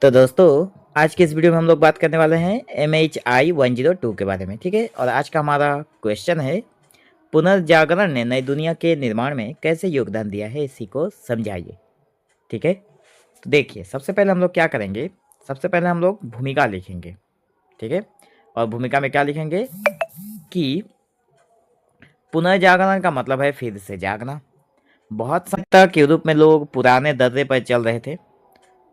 तो दोस्तों, आज के इस वीडियो में हम लोग बात करने वाले हैं MHI-102 के बारे में। ठीक है, और आज का हमारा क्वेश्चन है, पुनर्जागरण ने नई दुनिया के निर्माण में कैसे योगदान दिया है, इसी को समझाइए। ठीक है, तो देखिए, सबसे पहले हम लोग क्या करेंगे, सबसे पहले हम लोग भूमिका लिखेंगे। ठीक है, और भूमिका में क्या लिखेंगे कि पुनर्जागरण का मतलब है फिर से जागना। बहुत समय तक यूरोप में लोग पुराने दर्रे पर चल रहे थे,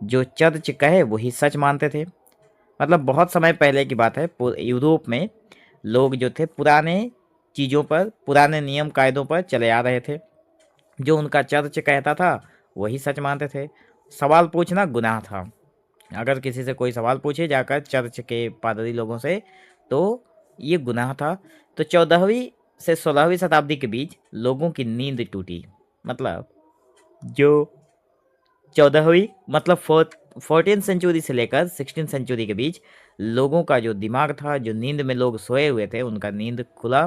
जो चर्च कहे वही सच मानते थे। मतलब बहुत समय पहले की बात है, यूरोप में लोग जो थे पुराने चीज़ों पर, पुराने नियम कायदों पर चले आ रहे थे। जो उनका चर्च कहता था वही सच मानते थे। सवाल पूछना गुनाह था। अगर किसी से कोई सवाल पूछे जाकर चर्च के पादरी लोगों से, तो ये गुनाह था। तो 14वीं से 16वीं शताब्दी के बीच लोगों की नींद टूटी। मतलब जो 14वीं मतलब 14 सेंचुरी से लेकर 16 सेंचुरी के बीच लोगों का जो दिमाग था, जो नींद में लोग सोए हुए थे, उनका नींद खुला।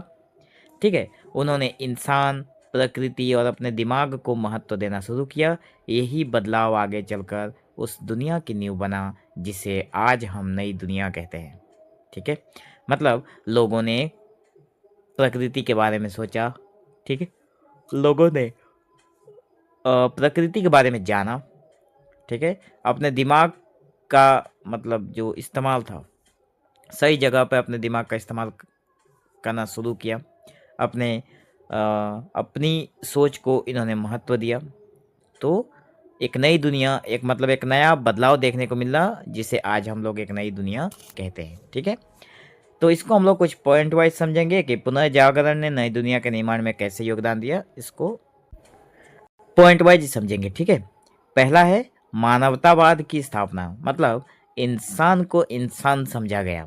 ठीक है, उन्होंने इंसान, प्रकृति और अपने दिमाग को महत्व देना शुरू किया। यही बदलाव आगे चलकर उस दुनिया की नींव बना जिसे आज हम नई दुनिया कहते हैं। ठीक है, मतलब लोगों ने प्रकृति के बारे में सोचा। ठीक है, लोगों ने प्रकृति के बारे में जाना। ठीक है, अपने दिमाग का मतलब जो इस्तेमाल था, सही जगह पे अपने दिमाग का इस्तेमाल करना शुरू किया। अपनी सोच को इन्होंने महत्व दिया। तो एक नई दुनिया, एक मतलब एक नया बदलाव देखने को मिला, जिसे आज हम लोग एक नई दुनिया कहते हैं। ठीक है, तो इसको हम लोग कुछ पॉइंट वाइज समझेंगे कि पुनर्जागरण ने नई दुनिया के निर्माण में कैसे योगदान दिया। इसको पॉइंट वाइज समझेंगे। ठीक है, पहला है मानवतावाद की स्थापना। मतलब इंसान को इंसान समझा गया।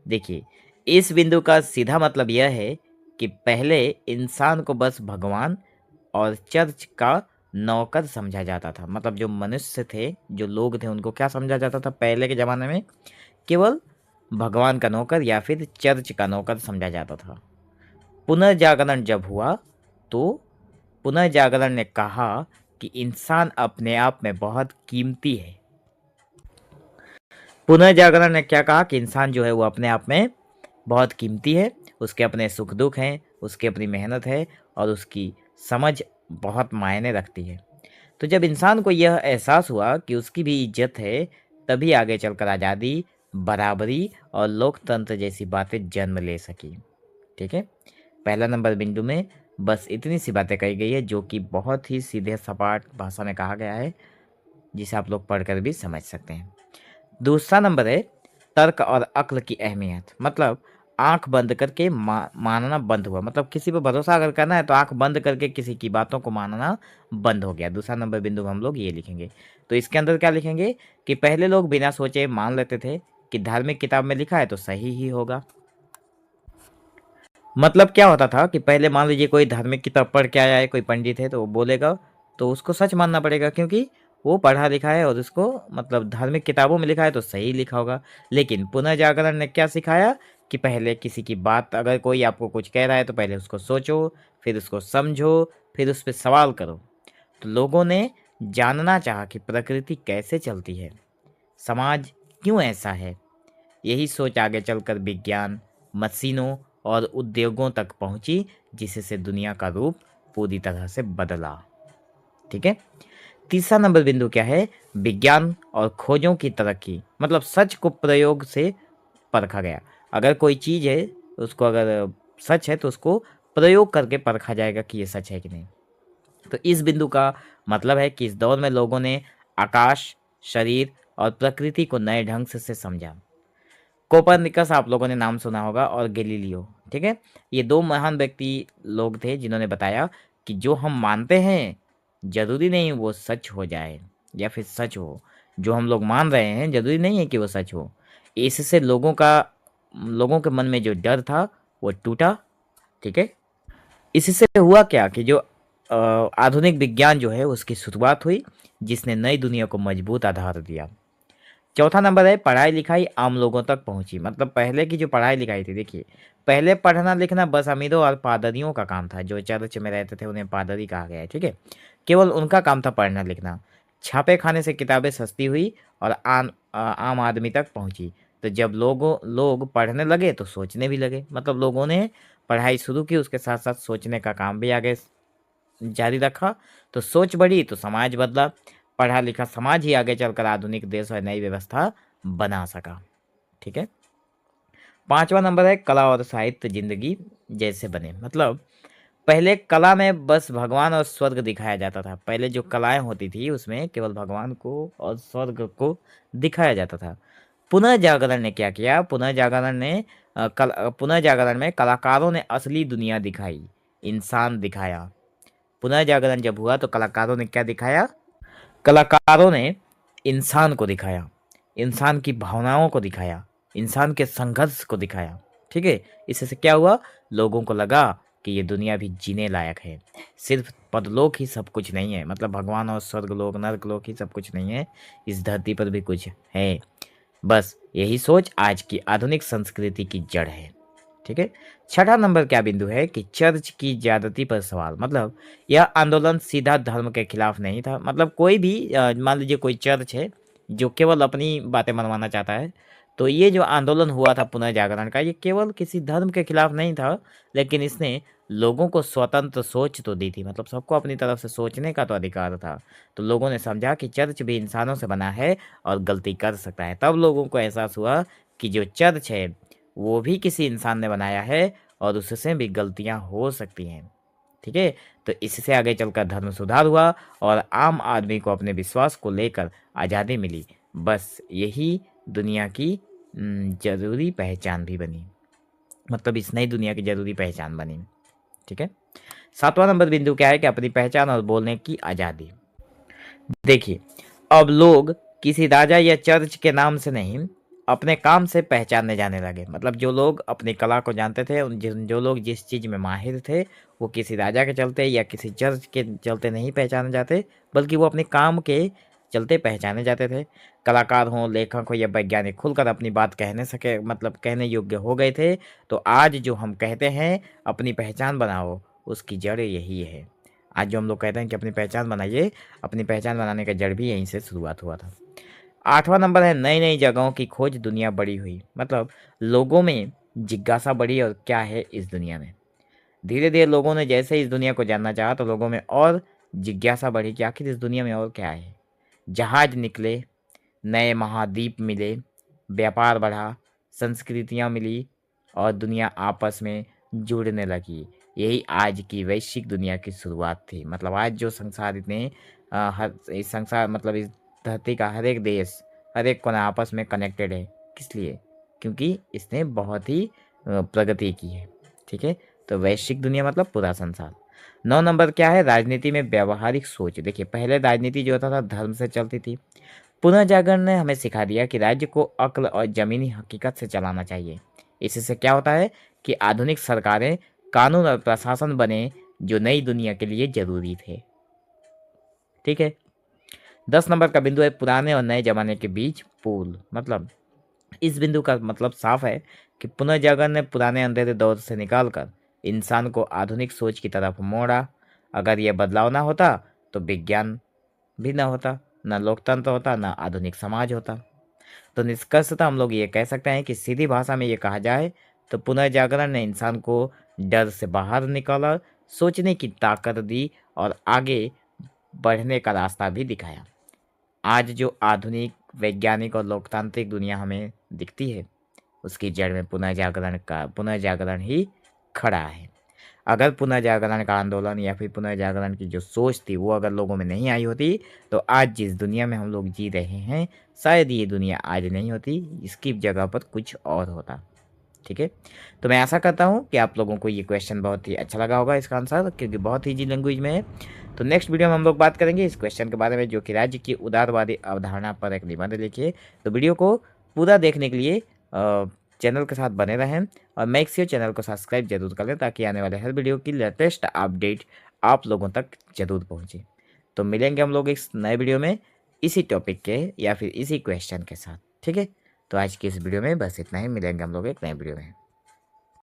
देखिए, इस बिंदु का सीधा मतलब यह है कि पहले इंसान को बस भगवान और चर्च का नौकर समझा जाता था। मतलब जो मनुष्य थे, जो लोग थे, उनको क्या समझा जाता था पहले के ज़माने में? केवल भगवान का नौकर या फिर चर्च का नौकर समझा जाता था। पुनर्जागरण जब हुआ, तो पुनर्जागरण ने कहा कि इंसान अपने आप में बहुत कीमती है। पुनर्जागरण ने क्या कहा कि इंसान जो है वो अपने आप में बहुत कीमती है। उसके अपने सुख दुख हैं, उसकी अपनी मेहनत है और उसकी समझ बहुत मायने रखती है। तो जब इंसान को यह एहसास हुआ कि उसकी भी इज्जत है, तभी आगे चलकर आज़ादी, बराबरी और लोकतंत्र जैसी बातें जन्म ले सकी। ठीक है, पहला नंबर बिंदु में बस इतनी सी बातें कही गई है, जो कि बहुत ही सीधे सपाट भाषा में कहा गया है, जिसे आप लोग पढ़कर भी समझ सकते हैं। दूसरा नंबर है तर्क और अक्ल की अहमियत। मतलब आंख बंद करके मानना बंद हुआ। मतलब किसी पर भरोसा अगर करना है तो आंख बंद करके किसी की बातों को मानना बंद हो गया। दूसरा नंबर बिंदु में हम लोग ये लिखेंगे। तो इसके अंदर क्या लिखेंगे कि पहले लोग बिना सोचे मान लेते थे कि धार्मिक किताब में लिखा है तो सही ही होगा। मतलब क्या होता था कि पहले मान लीजिए कोई धार्मिक किताब पढ़ के आया है, कोई पंडित है, तो वो बोलेगा तो उसको सच मानना पड़ेगा, क्योंकि वो पढ़ा लिखा है और उसको मतलब धार्मिक किताबों में लिखा है तो सही लिखा होगा। लेकिन पुनर्जागरण ने क्या सिखाया कि पहले किसी की बात, अगर कोई आपको कुछ कह रहा है तो पहले उसको सोचो, फिर उसको समझो, फिर उस पर सवाल करो। तो लोगों ने जानना चाहा कि प्रकृति कैसे चलती है, समाज क्यों ऐसा है। यही सोच आगे चलकर विज्ञान, मशीनों और उद्योगों तक पहुंची, जिससे दुनिया का रूप पूरी तरह से बदला। ठीक है, तीसरा नंबर बिंदु क्या है? विज्ञान और खोजों की तरक्की। मतलब सच को प्रयोग से परखा गया। अगर कोई चीज है, उसको अगर सच है तो उसको प्रयोग करके परखा जाएगा कि ये सच है कि नहीं। तो इस बिंदु का मतलब है कि इस दौर में लोगों ने आकाश, शरीर और प्रकृति को नए ढंग से समझा। कोपरनिकस आप लोगों ने नाम सुना होगा, और गैलीलियो। ठीक है, ये दो महान व्यक्ति लोग थे जिन्होंने बताया कि जो हम मानते हैं जरूरी नहीं वो सच हो जाए या फिर सच हो। जो हम लोग मान रहे हैं जरूरी नहीं है कि वो सच हो। इससे लोगों के मन में जो डर था वो टूटा। ठीक है, इससे हुआ क्या कि जो आधुनिक विज्ञान जो है उसकी शुरुआत हुई, जिसने नई दुनिया को मजबूत आधार दिया। चौथा नंबर है पढ़ाई लिखाई आम लोगों तक पहुंची। मतलब पहले की जो पढ़ाई लिखाई थी, देखिए पहले पढ़ना लिखना बस अमीरों और पादरियों का काम था। जो चर्च में रहते थे उन्हें पादरी कहा गया है। ठीक है, केवल उनका काम था पढ़ना लिखना। छापे खाने से किताबें सस्ती हुई और आम आदमी तक पहुंची। तो जब लोग पढ़ने लगे तो सोचने भी लगे, मतलब लोगों ने पढ़ाई शुरू की, उसके साथ साथ सोचने का काम भी आगे जारी रखा। तो सोच बढ़ी तो समाज बदला। पढ़ा लिखा समाज ही आगे चलकर आधुनिक देश और नई व्यवस्था बना सका। ठीक है। 5वां नंबर है कला और साहित्य जिंदगी जैसे बने। मतलब पहले कला में बस भगवान और स्वर्ग दिखाया जाता था। पहले जो कलाएं होती थी उसमें केवल भगवान को और स्वर्ग को दिखाया जाता था। पुनः जागरण ने क्या किया? पुनः जागरण में कलाकारों ने असली दुनिया दिखाई, इंसान दिखाया। पुनः जागरण जब हुआ तो कलाकारों ने क्या दिखाया? कलाकारों ने इंसान को दिखाया, इंसान की भावनाओं को दिखाया, इंसान के संघर्ष को दिखाया। ठीक है। इससे क्या हुआ? लोगों को लगा कि ये दुनिया भी जीने लायक है। सिर्फ पदलोक ही सब कुछ नहीं है, मतलब भगवान और स्वर्गलोक नरकलोक ही सब कुछ नहीं है, इस धरती पर भी कुछ है। बस यही सोच आज की आधुनिक संस्कृति की जड़ है। ठीक है। 6ठा नंबर क्या बिंदु है कि चर्च की ज्यादती पर सवाल। मतलब यह आंदोलन सीधा धर्म के खिलाफ नहीं था। मतलब कोई भी मान लीजिए कोई चर्च है जो केवल अपनी बातें मनवाना चाहता है, तो ये जो आंदोलन हुआ था पुनः जागरण का, ये केवल किसी धर्म के खिलाफ नहीं था, लेकिन इसने लोगों को स्वतंत्र सोच तो दी थी। मतलब सबको अपनी तरफ से सोचने का तो अधिकार था। तो लोगों ने समझा कि चर्च भी इंसानों से बना है और गलती कर सकता है। तब लोगों को एहसास हुआ कि जो चर्च है वो भी किसी इंसान ने बनाया है और उससे भी गलतियां हो सकती हैं। ठीक है। तो इससे आगे चलकर धर्म सुधार हुआ और आम आदमी को अपने विश्वास को लेकर आज़ादी मिली। बस यही दुनिया की जरूरी पहचान भी बनी। मतलब इस नई दुनिया की जरूरी पहचान बनी। ठीक है। 7वां नंबर बिंदु क्या है कि अपनी पहचान और बोलने की आज़ादी। देखिए, अब लोग किसी राजा या चर्च के नाम से नहीं, अपने काम से पहचानने जाने लगे। मतलब जो लोग अपनी कला को जानते थे, जो लोग जिस चीज़ में माहिर थे, वो किसी राजा के चलते या किसी चर्च के चलते नहीं पहचाने जाते, बल्कि वो अपने काम के चलते पहचाने जाते थे। कलाकार हों, लेखक हो या वैज्ञानिक खुलकर अपनी बात कहने सके, मतलब कहने योग्य हो गए थे। तो आज जो हम कहते हैं अपनी पहचान बनाओ, उसकी जड़ यही है। आज जो हम लोग कहते हैं कि अपनी पहचान बनाइए, अपनी पहचान बनाने का जड़ भी यहीं से शुरुआत हुआ था। 8वां नंबर है नई नई जगहों की खोज, दुनिया बड़ी हुई। मतलब लोगों में जिज्ञासा बढ़ी और क्या है इस दुनिया में। धीरे धीरे लोगों ने जैसे इस दुनिया को जानना चाहा तो लोगों में और जिज्ञासा बढ़ी कि आखिर इस दुनिया में और क्या है। जहाज निकले, नए महाद्वीप मिले, व्यापार बढ़ा, संस्कृतियाँ मिली और दुनिया आपस में जुड़ने लगी। यही आज की वैश्विक दुनिया की शुरुआत थी। मतलब आज जो संसार इतने हर इस संसार मतलब इस धरती का हर एक देश, हर एक कोना आपस में कनेक्टेड है। किस लिए? क्योंकि इसने बहुत ही प्रगति की है। ठीक है। तो वैश्विक दुनिया मतलब पूरा संसार। 9 नंबर क्या है? राजनीति में व्यावहारिक सोच। देखिए पहले राजनीति जो होता था धर्म से चलती थी। पुनः जागरण ने हमें सिखा दिया कि राज्य को अक्ल और जमीनी हकीकत से चलाना चाहिए। इससे क्या होता है कि आधुनिक सरकारें, कानून और प्रशासन बने जो नई दुनिया के लिए जरूरी थे। ठीक है। 10 नंबर का बिंदु है पुराने और नए जमाने के बीच पुल। मतलब इस बिंदु का मतलब साफ है कि पुनः जागरण ने पुराने अंधेरे दौर से निकालकर इंसान को आधुनिक सोच की तरफ मोड़ा। अगर यह बदलाव ना होता तो विज्ञान भी ना होता, ना लोकतंत्र होता, ना आधुनिक समाज होता। तो निष्कर्षतः हम लोग ये कह सकते हैं कि सीधी भाषा में ये कहा जाए तो पुनः जागरण ने इंसान को डर से बाहर निकाला, सोचने की ताकत दी और आगे बढ़ने का रास्ता भी दिखाया। आज जो आधुनिक वैज्ञानिक और लोकतांत्रिक दुनिया हमें दिखती है, उसकी जड़ में पुनः जागरण ही खड़ा है। अगर पुनः जागरण का आंदोलन या फिर पुनः जागरण की जो सोच थी वो अगर लोगों में नहीं आई होती तो आज जिस दुनिया में हम लोग जी रहे हैं शायद ये दुनिया आज नहीं होती, इसकी जगह पर कुछ और होता। ठीक है। तो मैं आशा करता हूँ कि आप लोगों को ये क्वेश्चन बहुत ही अच्छा लगा होगा, इसका आंसर, क्योंकि बहुत ही इजी लैंग्वेज में है। तो नेक्स्ट वीडियो में हम लोग बात करेंगे इस क्वेश्चन के बारे में, जो कि राज्य की उदारवादी अवधारणा पर एक निबंध लिखिए। तो वीडियो को पूरा देखने के लिए चैनल के साथ बने रहें और मेक श्योर चैनल को सब्सक्राइब जरूर कर लें ताकि आने वाले हर वीडियो की लेटेस्ट अपडेट आप लोगों तक जरूर पहुंचे। तो मिलेंगे हम लोग इस नए वीडियो में इसी टॉपिक के या फिर इसी क्वेश्चन के साथ। ठीक है। तो आज की इस वीडियो में बस इतना ही, मिलेंगे हम लोग एक नए वीडियो में।